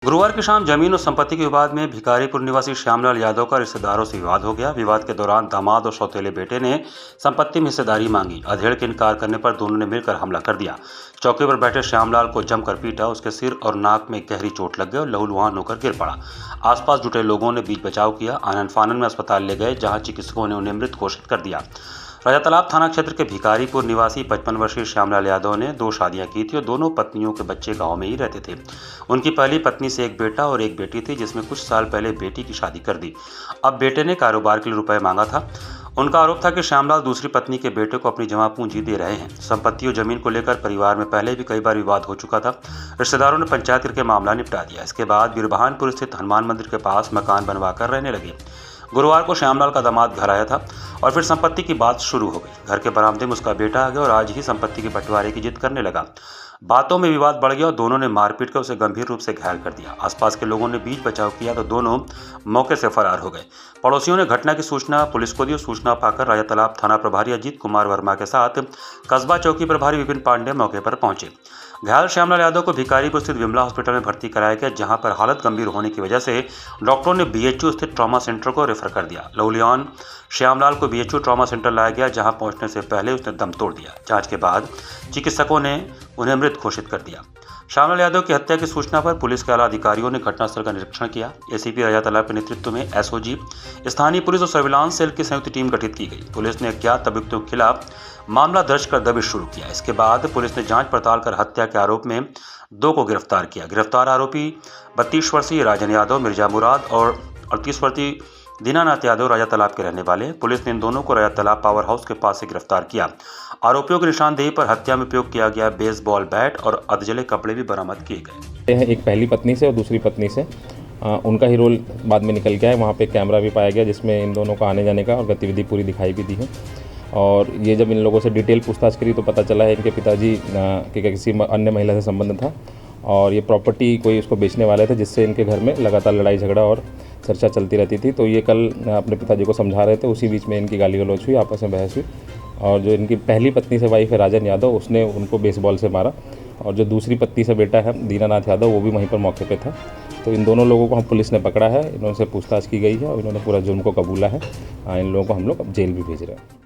गुरुवार की शाम जमीन और संपत्ति के विवाद में भिखारीपुर निवासी श्यामलाल यादव का रिश्तेदारों से विवाद हो गया। विवाद के दौरान दामाद और सौतेले बेटे ने संपत्ति में हिस्सेदारी मांगी। अधेड़ के इनकार करने पर दोनों ने मिलकर हमला कर दिया। चौकी पर बैठे श्यामलाल को जमकर पीटा। उसके सिर और नाक में गहरी चोट लग गई और लहूलुहान होकर गिर पड़ा। आसपास जुटे लोगों ने बीच बचाव किया। आनन फानन में अस्पताल ले गए, जहाँ चिकित्सकों ने उन्हें मृत घोषित कर दिया। राजा तालाब थाना क्षेत्र के भिखारीपुर निवासी 55 वर्षीय श्यामलाल यादव ने 2 शादियां की थी और दोनों पत्नियों के बच्चे गांव में ही रहते थे। उनकी पहली पत्नी से एक बेटा और एक बेटी थी, जिसमें कुछ साल पहले बेटी की शादी कर दी। अब बेटे ने कारोबार के लिए रुपए मांगा था। उनका आरोप था कि श्यामलाल दूसरी पत्नी के बेटे को अपनी जमा पूंजी दे रहे हैं। संपत्ति और जमीन को लेकर परिवार में पहले भी कई बार विवाद हो चुका था। रिश्तेदारों ने पंचायत करके मामला निपटा दिया। इसके बाद बीरबहानपुर स्थित हनुमान मंदिर के पास मकान बनवाकर रहने लगे। गुरुवार को श्यामलाल का दामाद घर आया था और फिर संपत्ति की बात शुरू हो गई। घर के बरामदे में उसका बेटा आ गया और आज ही संपत्ति के बंटवारे की जिद करने लगा। बातों में विवाद बढ़ गया और दोनों ने मारपीट कर उसे गंभीर रूप से घायल कर दिया। आसपास के लोगों ने बीच बचाव किया तो दोनों मौके से फरार हो गए। पड़ोसियों ने घटना की सूचना पुलिस को दी और सूचना पाकर राजा तालाब थाना प्रभारी अजीत कुमार वर्मा के साथ कस्बा चौकी प्रभारी विपिन पांडे मौके पर पहुंचे। घायल श्यामलाल यादव को भिखारीपुर स्थित विमला हॉस्पिटल में भर्ती कराया गया, जहां पर हालत गंभीर होने की वजह से डॉक्टरों ने बीएचयू स्थित ट्रॉमा सेंटर को रेफर कर दिया। लहूलुहान श्यामलाल को बीएचयू ट्रॉमा सेंटर लाया गया, जहां पहुंचने से पहले उसने दम तोड़ दिया। जांच के बाद चिकित्सकों ने उन्हें मृत घोषित कर दिया। श्यामलाल यादव की हत्या की सूचना पर पुलिस के आला अधिकारियों ने घटनास्थल का निरीक्षण किया। एसीपी राजा तालाब के नेतृत्व में एसओजी, स्थानीय पुलिस और सर्विलांस सेल की संयुक्त टीम गठित की गई। पुलिस ने अज्ञात अभियुक्तों के खिलाफ मामला दर्ज कर दबिश शुरू किया। इसके बाद पुलिस ने जांच पड़ताल कर हत्या के आरोप में 2 को गिरफ्तार किया। गिरफ्तार आरोपी 32 वर्षीय राजन यादव, मिर्जा मुराद और 38 वर्षीय दीनानाथ यादव राजा तालाब के रहने वाले। पुलिस ने इन दोनों को राजा तालाब पावर हाउस के पास से गिरफ्तार किया। आरोपियों की निशानदेही पर हत्या में उपयोग किया गया बेसबॉल बैट और अधजले कपड़े भी बरामद किए गए। एक पहली पत्नी से और दूसरी पत्नी से उनका ही रोल बाद में निकल गया है। वहाँ पे कैमरा भी पाया गया, जिसमें इन दोनों का आने जाने का और गतिविधि पूरी दिखाई भी दी है। और ये जब इन लोगों से डिटेल पूछताछ करी तो पता चला है इनके पिताजी के किसी अन्य महिला से संबंध था और ये प्रॉपर्टी कोई उसको बेचने वाले थे, जिससे इनके घर में लगातार लड़ाई झगड़ा और चर्चा चलती रहती थी। तो ये कल अपने पिताजी को समझा रहे थे, उसी बीच में इनकी गाली गलौज हुई, आपस में बहस हुई और जो इनकी पहली पत्नी से वाइफ है राजन यादव, उसने उनको बेसबॉल से मारा और जो दूसरी पत्नी से बेटा है दीनानाथ यादव, वो भी वहीं पर मौके पे था। तो इन दोनों लोगों को हम पुलिस ने पकड़ा है, इन्होंने से पूछताछ की गई है और इन्होंने पूरा जुर्म को कबूला है। इन लोगों को हम लोग अब जेल भी भेज रहे हैं।